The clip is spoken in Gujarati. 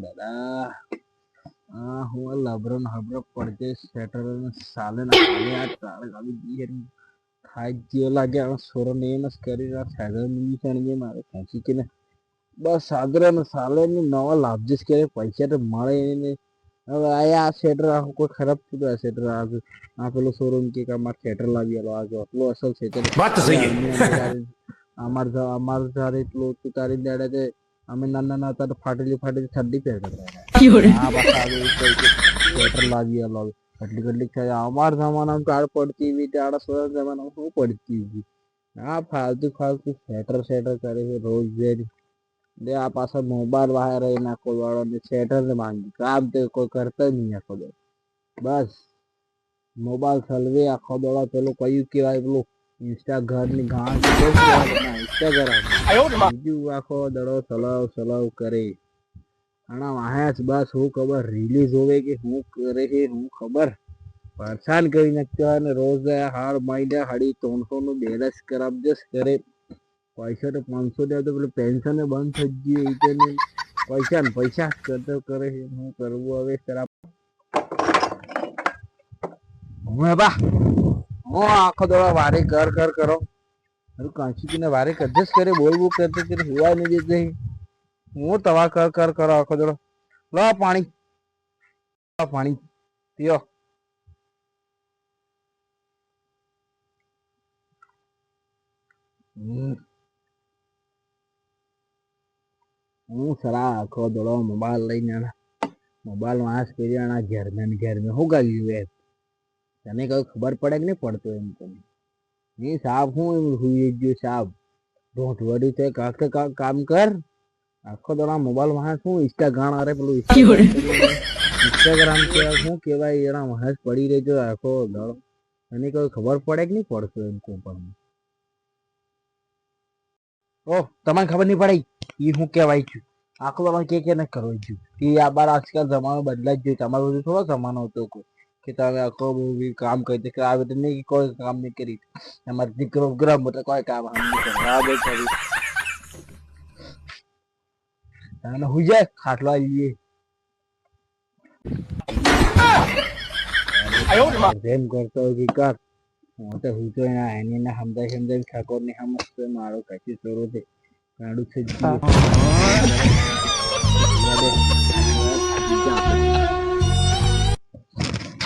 દાદા હું લબરન હબરો પડતે સ્વેટર સાલે ના આ તાળ ગાલી દી ખાઈ ગયો લાગે આ સોરો ને મસ કરી રા સાગર ની સણજે મારે ખેંચી કે ને બસ સાગર ને સાલે ને નવા લાભજીસ કે પૈસા તો મળે ને હવે આ સ્વેટર આખું કોઈ ખરાબ થતું આ સ્વેટર આ પેલો શોરૂમ કે અમારે સ્વેટર લાવી આલો આ જો આટલું અસલ સ્વેટર વાત તો સહી અમાર ધારે એટલું તારી દાડે તે અમે નાના હતા તો ફાટેલી ઠંડી પહેરતા આ પાછા આવી સ્વેટર લાવી આલો કેટલી કેટલી થાય અમાર જમાનામાં કાળ પડતી એવી આડા સોળ જમાનામાં શું પડતી હતી આ ફાલતુ સ્વેટર કરે છે રોજ દે આ પાછા મોબાઈલ વાયર નાખો વાળો ને સ્વેટર ને માંગી કામ તો કોઈ કરતા જ નહીં આખો દો બસ મોબાઈલ સલવે આખો દોડો પેલું કયું કેવાય પેલું ઇન્સ્ટાગ્રામ ની ઘાસ ઇન્સ્ટાગ્રામ બીજું આખો દડો સલાવ કરે આના વાહેસ બસ હું ખબર રિલીઝ હોવે કે હું કરે છે હું ખબર પરેશાન કરી નાખતો અને રોજ હાડ મહિને હાડી 300 નું બેલેન્સ કરાવજસ કરે પૈસા તો 500 દે તો પેલું પેન્શન બંધ થઈ ગયું એ પૈસા કરતો કરે છે હું કરવું હવે ખરાબ હું બા હું આખો દડો વારે કર કરો કાંચી ને વારે કજસ કરે બોલવું કરતો કે હુવા નહીં દેતે હું તવા કર કરો આખો દડો લો પાણી પીઓ હું સરા આખો દડો મોબાઈલ લઈને મોબાઈલ વાંસ કરી ઘેર મેં હું ગાવ્યું તને કઈ ખબર પડે કે નહીં પડતો એમ તને નહીં સાહેબ હું હુઈ ગયો સાહેબ ઢોંઠવડી છે કામ કર આખો દડા મોબાઈલ વાંસ હું ઇન્સ્ટાગ્રામ અરે પેલું ઇન્સ્ટાગ્રામ કેવાય શું કેવાય એના વાંસ પડી રહેજો આખો દડો તને કઈ ખબર પડે કે નહીં પડતો એમ પણ ઓહ તમને ખબર નહીં પડે એ હું કહેવાય છું આખો દડો કે ન કરવું છું એ આ બાર આજકાલ જમાનો બદલાઈ જ ગયો તમારો બધું થોડો જમાનો હતો કે તમે આખો કામ કરી દે આવે તો નહીં કોઈ કામ નહીં કરી તમારે દીકરો ગ્રહ એટલે કોઈ કામ તમે હુઈ જાય ખાટલો આવીએ જેમ કરતો હોય કે કર હું તો હું તો એના એને સમજાવી ઠાકોર ને સમજતો મારો કચી ચોરો છે કાઢું છે